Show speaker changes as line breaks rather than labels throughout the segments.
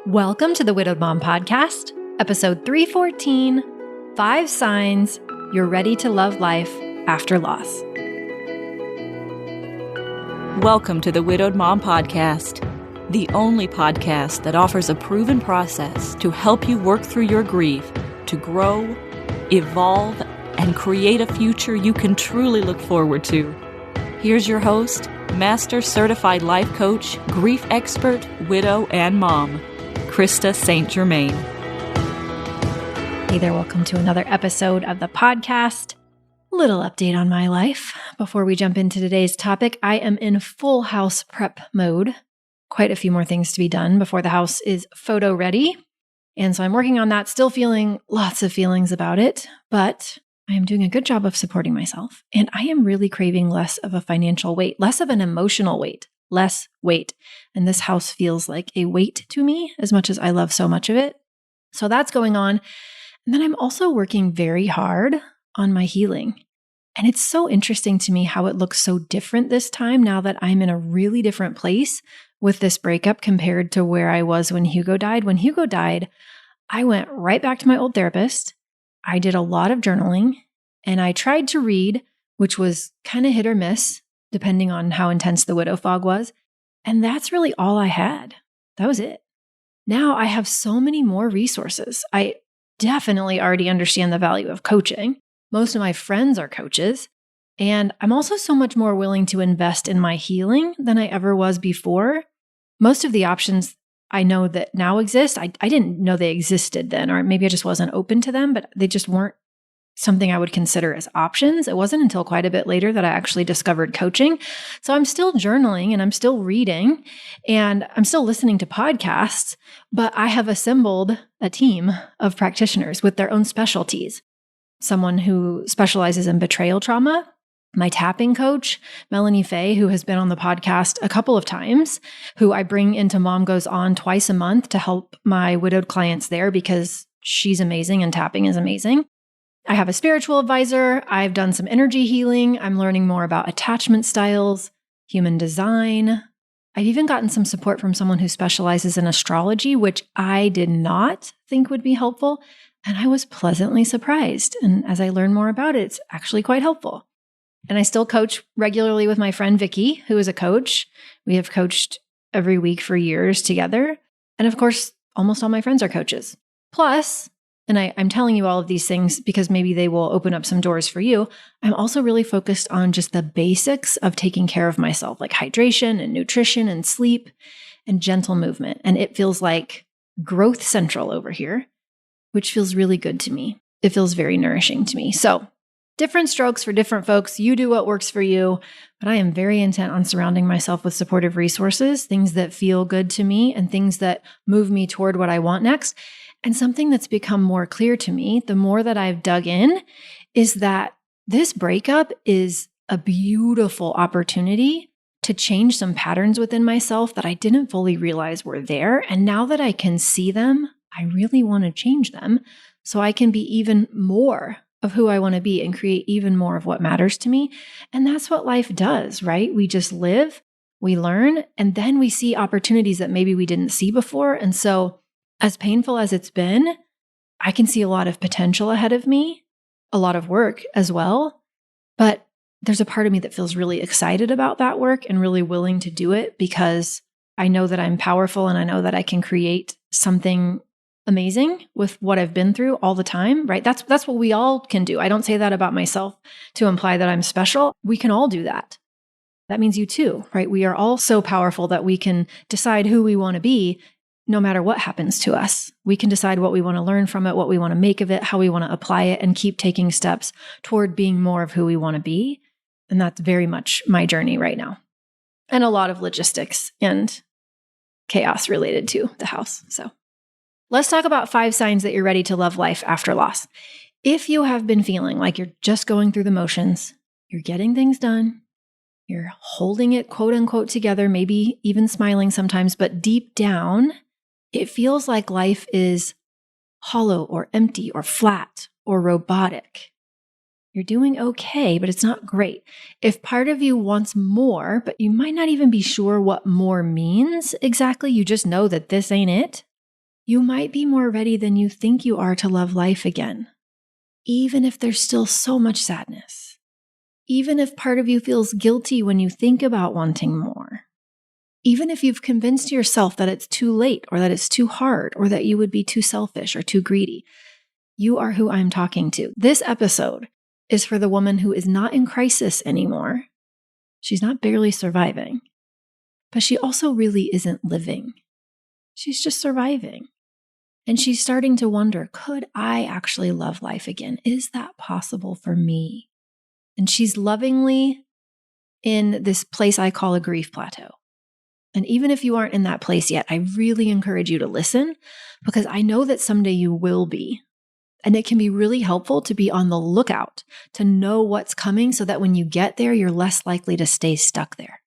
Welcome to the Widowed Mom Podcast, episode 314, 5 Signs You're Ready to Love Life After Loss.
Welcome to the Widowed Mom Podcast, the only podcast that offers a proven process to help you work through your grief, to grow, evolve, and create a future you can truly look forward to. Here's your host, Master Certified Life Coach, Grief Expert, Widow, and Mom, Krista St-Germain.
Hey there, welcome to another episode of the podcast. Little update on my life. Before we jump into today's topic, I am in full house prep mode. Quite a few more things to be done before the house is photo ready. And so I'm working on that, still feeling lots of feelings about it, but I am doing a good job of supporting myself. And I am really craving less of a financial weight, less of an emotional weight, less weight. And this house feels like a weight to me as much as I love so much of it. So that's going on. And then I'm also working very hard on my healing. And it's so interesting to me how it looks so different this time now that I'm in a really different place with this breakup compared to where I was when Hugo died. When Hugo died, I went right back to my old therapist. I did a lot of journaling and I tried to read, which was kind of hit or miss, depending on how intense the widow fog was. And that's really all I had. That was it. Now I have so many more resources. I definitely already understand the value of coaching. Most of my friends are coaches. And I'm also so much more willing to invest in my healing than I ever was before. Most of the options I know that now exist, I didn't know they existed then, or maybe I just wasn't open to them, but they just weren't something I would consider as options. It wasn't until quite a bit later that I actually discovered coaching. So I'm still journaling and I'm still reading and I'm still listening to podcasts, but I have assembled a team of practitioners with their own specialties. Someone who specializes in betrayal trauma, my tapping coach, Melanie Fay, who has been on the podcast a couple of times, who I bring into Mom Goes On twice a month to help my widowed clients there because she's amazing and tapping is amazing. I have a spiritual advisor. I've done some energy healing. I'm learning more about attachment styles, human design. I've even gotten some support from someone who specializes in astrology, which I did not think would be helpful. And I was pleasantly surprised. And as I learn more about it, it's actually quite helpful. And I still coach regularly with my friend Vicky, who is a coach. We have coached every week for years together. And of course, almost all my friends are coaches. Plus, and I'm telling you all of these things because maybe they will open up some doors for you, I'm also really focused on just the basics of taking care of myself, like hydration and nutrition and sleep and gentle movement. And it feels like growth central over here, which feels really good to me. It feels very nourishing to me. So different strokes for different folks. You do what works for you. But I am very intent on surrounding myself with supportive resources, things that feel good to me and things that move me toward what I want next. And something that's become more clear to me, the more that I've dug in, is that this breakup is a beautiful opportunity to change some patterns within myself that I didn't fully realize were there. And now that I can see them, I really want to change them so I can be even more of who I want to be and create even more of what matters to me. And that's what life does, right? We just live, we learn, and then we see opportunities that maybe we didn't see before. And so as painful as it's been, I can see a lot of potential ahead of me, a lot of work as well. But there's a part of me that feels really excited about that work and really willing to do it because I know that I'm powerful and I know that I can create something amazing with what I've been through all the time, right? That's what we all can do. I don't say that about myself to imply that I'm special. We can all do that. That means you too, right? We are all so powerful that we can decide who we want to be no matter what happens to us. We can decide what we want to learn from it, what we want to make of it, how we want to apply it, and keep taking steps toward being more of who we want to be. And that's very much my journey right now. And a lot of logistics and chaos related to the house. So let's talk about 5 signs that you're ready to love life after loss. If you have been feeling like you're just going through the motions, you're getting things done, you're holding it quote unquote together, maybe even smiling sometimes, but deep down, it feels like life is hollow or empty or flat or robotic. You're doing okay, but it's not great. If part of you wants more, but you might not even be sure what more means exactly, you just know that this ain't it, You might be more ready than you think you are to love life again, even if there's still so much sadness, even if part of you feels guilty when you think about wanting more, even if you've convinced yourself that it's too late or that it's too hard or that you would be too selfish or too greedy. You are who I'm talking to. This episode is for the woman who is not in crisis anymore. She's not barely surviving, but she also really isn't living. She's just surviving. And she's starting to wonder, could I actually love life again? Is that possible for me? And she's lovingly in this place I call a grief plateau. And even if you aren't in that place yet, I really encourage you to listen, because I know that someday you will be. And it can be really helpful to be on the lookout, to know what's coming so that when you get there, you're less likely to stay stuck there.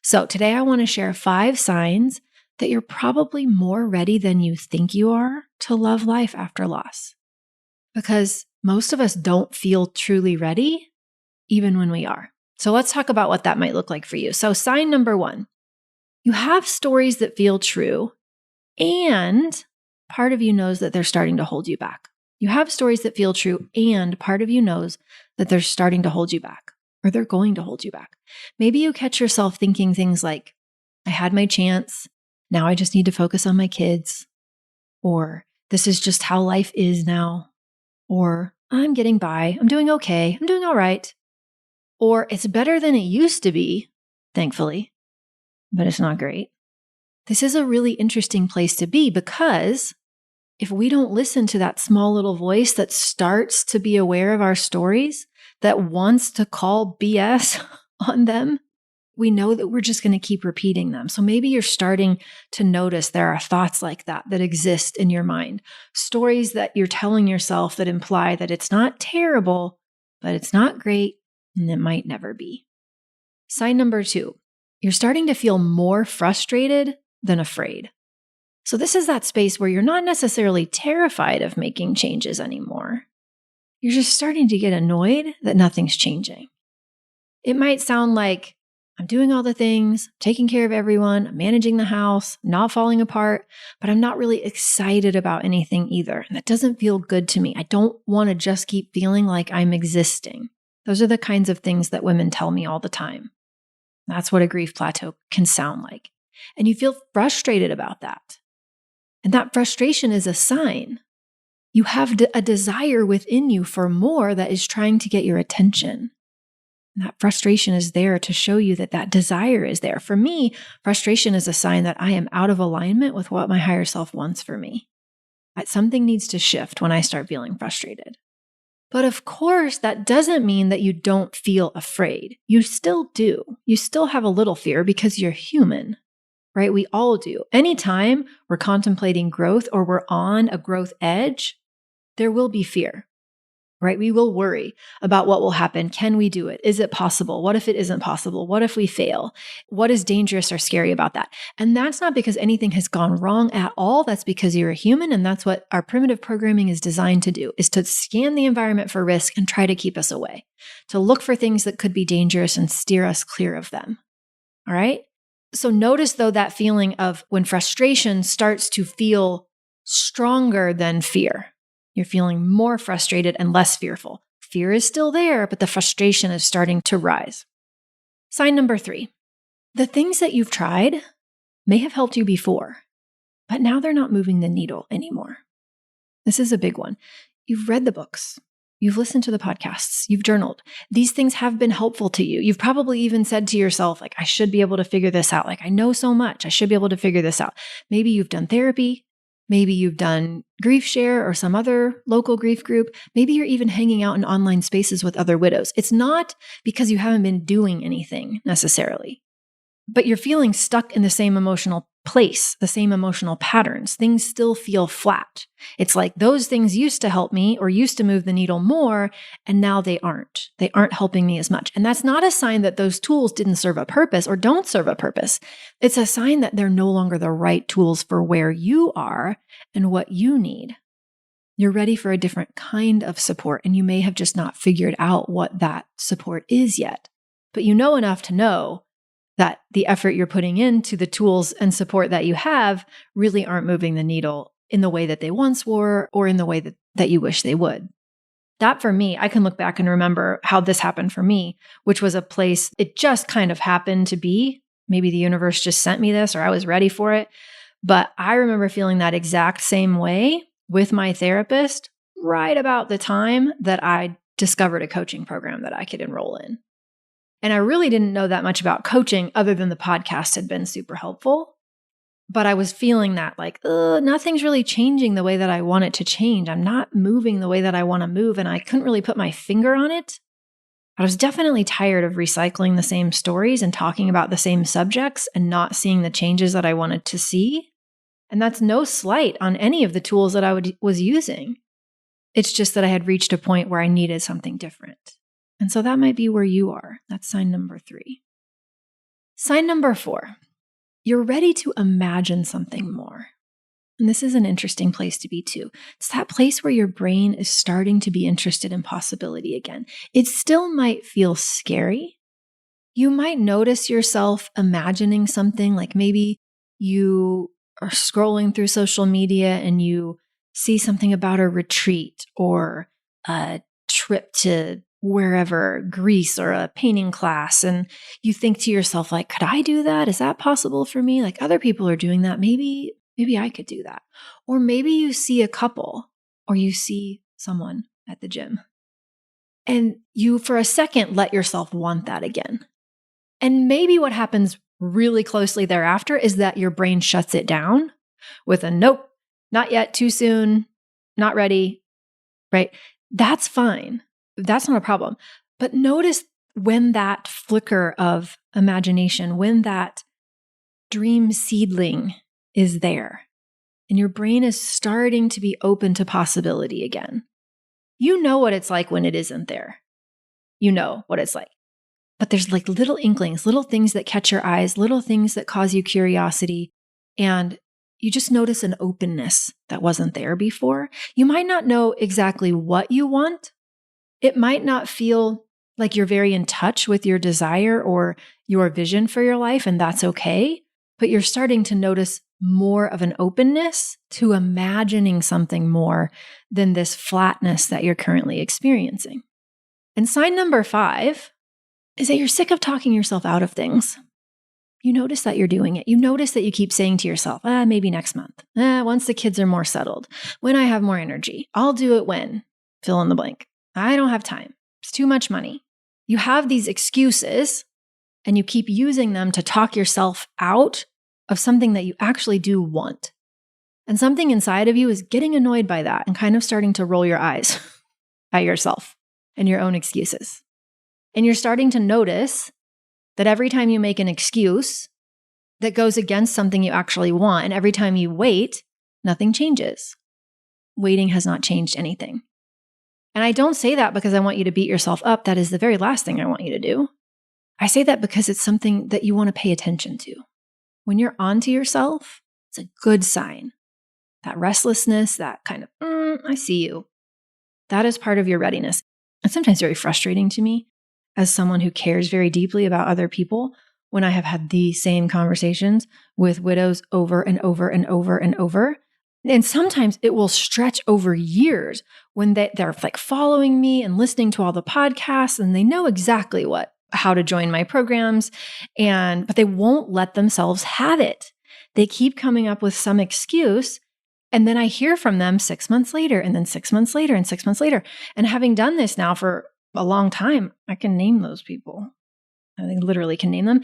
So today I want to share 5 signs that you're probably more ready than you think you are to love life after loss. Because most of us don't feel truly ready, even when we are. So let's talk about what that might look like for you. So sign number 1, you have stories that feel true, and part of you knows that they're starting to hold you back. You have stories that feel true, and part of you knows that they're starting to hold you back, or they're going to hold you back. Maybe you catch yourself thinking things like, I had my chance, now I just need to focus on my kids, or this is just how life is now, or I'm getting by, I'm doing okay, I'm doing all right, or it's better than it used to be, thankfully, but it's not great. This is a really interesting place to be, because if we don't listen to that small little voice that starts to be aware of our stories, that wants to call BS on them, we know that we're just going to keep repeating them. So maybe you're starting to notice there are thoughts like that exist in your mind, stories that you're telling yourself that imply that it's not terrible, but it's not great, and it might never be. Sign number 2, you're starting to feel more frustrated than afraid. So this is that space where you're not necessarily terrified of making changes anymore. You're just starting to get annoyed that nothing's changing. It might sound like, I'm doing all the things, taking care of everyone, I'm managing the house, not falling apart, but I'm not really excited about anything either. And that doesn't feel good to me. I don't want to just keep feeling like I'm existing. Those are the kinds of things that women tell me all the time. That's what a grief plateau can sound like. And you feel frustrated about that. And that frustration is a sign. You have a desire within you for more that is trying to get your attention. And that frustration is there to show you that that desire is there. For me, frustration is a sign that I am out of alignment with what my higher self wants for me. Something needs to shift when I start feeling frustrated. But of course, that doesn't mean that you don't feel afraid. You still do. You still have a little fear because you're human, right? We all do. Anytime we're contemplating growth or we're on a growth edge, there will be fear, right? We will worry about what will happen. Can we do it? Is it possible? What if it isn't possible? What if we fail? What is dangerous or scary about that? And that's not because anything has gone wrong at all. That's because you're a human. And that's what our primitive programming is designed to do, is to scan the environment for risk and try to keep us away, to look for things that could be dangerous and steer us clear of them. All right? So notice though that feeling of when frustration starts to feel stronger than fear. You're feeling more frustrated and less fearful. Fear is still there, but the frustration is starting to rise. Sign number 3, the things that you've tried may have helped you before, but now they're not moving the needle anymore. This is a big one. You've read the books. You've listened to the podcasts. You've journaled. These things have been helpful to you. You've probably even said to yourself, like, I should be able to figure this out. Like, I know so much. I should be able to figure this out. Maybe you've done therapy. Maybe you've done Grief Share or some other local grief group. Maybe you're even hanging out in online spaces with other widows. It's not because you haven't been doing anything necessarily, but you're feeling stuck in the same emotional place, the same emotional patterns. Things still feel flat. It's like those things used to help me or used to move the needle more, and now they aren't. They aren't helping me as much. And that's not a sign that those tools didn't serve a purpose or don't serve a purpose. It's a sign that they're no longer the right tools for where you are and what you need. You're ready for a different kind of support, and you may have just not figured out what that support is yet. But you know enough to know that the effort you're putting into the tools and support that you have really aren't moving the needle in the way that they once were or in the way that you wish they would. That for me, I can look back and remember how this happened for me, which was a place it just kind of happened to be. Maybe the universe just sent me this or I was ready for it. But I remember feeling that exact same way with my therapist right about the time that I discovered a coaching program that I could enroll in. And I really didn't know that much about coaching other than the podcast had been super helpful. But I was feeling that like, nothing's really changing the way that I want it to change. I'm not moving the way that I want to move. And I couldn't really put my finger on it. I was definitely tired of recycling the same stories and talking about the same subjects and not seeing the changes that I wanted to see. And that's no slight on any of the tools that I was using. It's just that I had reached a point where I needed something different. And so that might be where you are. That's sign number 3. Sign number 4, you're ready to imagine something more. And this is an interesting place to be too. It's that place where your brain is starting to be interested in possibility again. It still might feel scary. You might notice yourself imagining something like maybe you are scrolling through social media and you see something about a retreat or a trip to wherever, Greece or a painting class. And you think to yourself, like, could I do that? Is that possible for me? Like other people are doing that. Maybe I could do that. Or maybe you see a couple or you see someone at the gym and you, for a second, let yourself want that again. And maybe what happens really closely thereafter is that your brain shuts it down with a nope, not yet, too soon, not ready, right? That's fine. That's not a problem. But notice when that flicker of imagination, when that dream seedling is there and your brain is starting to be open to possibility again. You know what it's like when it isn't there. You know what it's like. But there's like little inklings, little things that catch your eyes, little things that cause you curiosity. And you just notice an openness that wasn't there before. You might not know exactly what you want. It might not feel like you're very in touch with your desire or your vision for your life, and that's okay. But you're starting to notice more of an openness to imagining something more than this flatness that you're currently experiencing. And sign number 5 is that you're sick of talking yourself out of things. You notice that you're doing it. You notice that you keep saying to yourself, maybe next month, once the kids are more settled, when I have more energy, I'll do it when, fill in the blank. I don't have time. It's too much money. You have these excuses and you keep using them to talk yourself out of something that you actually do want. And something inside of you is getting annoyed by that and kind of starting to roll your eyes at yourself and your own excuses. And you're starting to notice that every time you make an excuse that goes against something you actually want, and every time you wait, nothing changes. Waiting has not changed anything. And I don't say that because I want you to beat yourself up. That is the very last thing I want you to do. I say that because it's something that you want to pay attention to. When you're onto yourself, it's a good sign. That restlessness, that kind of, I see you. That is part of your readiness. It's sometimes very frustrating to me as someone who cares very deeply about other people when I have had these same conversations with widows over and over and over and over. And sometimes it will stretch over years when they're like following me and listening to all the podcasts and they know exactly how to join my programs, but they won't let themselves have it. They keep coming up with some excuse. And then I hear from them 6 months later, and then 6 months later, and 6 months later. And having done this now for a long time, I can name those people. I think literally can name them.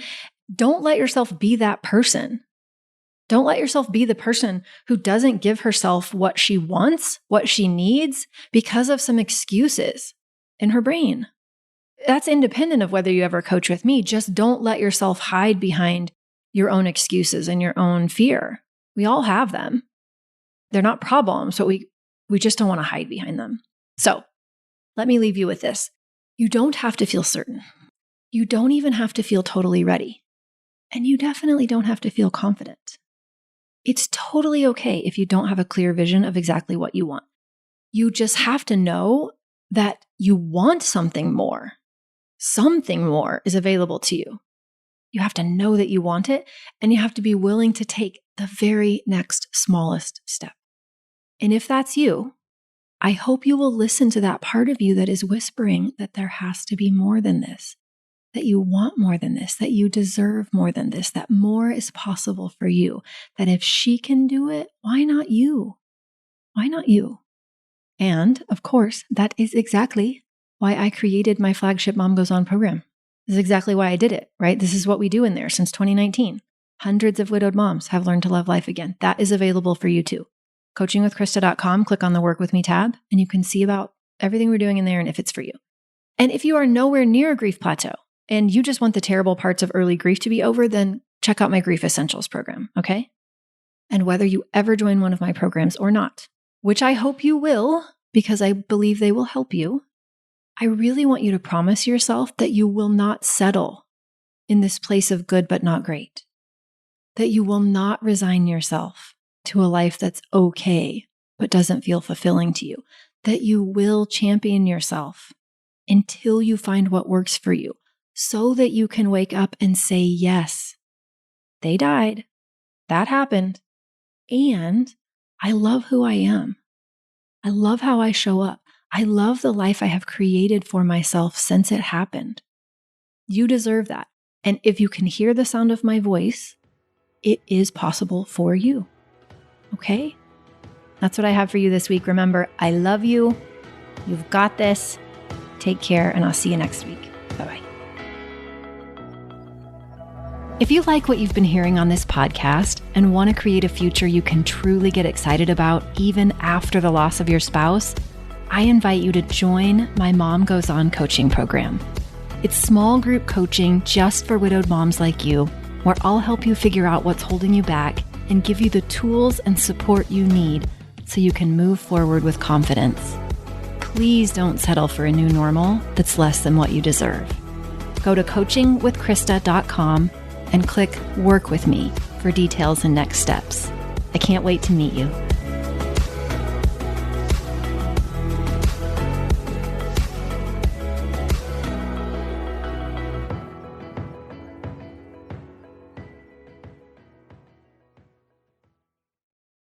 Don't let yourself be that person. Don't let yourself be the person who doesn't give herself what she wants, what she needs, because of some excuses in her brain. That's independent of whether you ever coach with me. Just don't let yourself hide behind your own excuses and your own fear. We all have them. They're not problems, but we just don't want to hide behind them. So let me leave you with this. You don't have to feel certain. You don't even have to feel totally ready. And you definitely don't have to feel confident. It's totally okay if you don't have a clear vision of exactly what you want. You just have to know that you want something more. Something more is available to you. You have to know that you want it, and you have to be willing to take the very next smallest step. And if that's you, I hope you will listen to that part of you that is whispering that there has to be more than this, that you want more than this, that you deserve more than this, that more is possible for you, that if she can do it, why not you? Why not you? And of course, that is exactly why I created my flagship Mom Goes On program. This is exactly why I did it, right? This is what we do in there since 2019. Hundreds of widowed moms have learned to love life again. That is available for you too. Coachingwithkrista.com, click on the Work With Me tab, and you can see about everything we're doing in there and if it's for you. And if you are nowhere near a grief plateau and you just want the terrible parts of early grief to be over, then check out my Grief Essentials program, okay? And whether you ever join one of my programs or not, which I hope you will because I believe they will help you, I really want you to promise yourself that you will not settle in this place of good but not great, that you will not resign yourself to a life that's okay but doesn't feel fulfilling to you, that you will champion yourself until you find what works for you so that you can wake up and say, yes, they died, that happened, and I love who I am. I love how I show up. I love the life I have created for myself since it happened. You deserve that. And if you can hear the sound of my voice, it is possible for you. Okay? That's what I have for you this week. Remember, I love you. You've got this. Take care, and I'll see you next week. Bye-bye. If you like what you've been hearing on this podcast and want to create a future you can truly get excited about even after the loss of your spouse, I invite you to join my Mom Goes On coaching program. It's small group coaching just for widowed moms like you, where I'll help you figure out what's holding you back and give you the tools and support you need so you can move forward with confidence. Please don't settle for a new normal that's less than what you deserve. Go to coachingwithkrista.com and click Work With Me for details and next steps. I can't wait to meet you.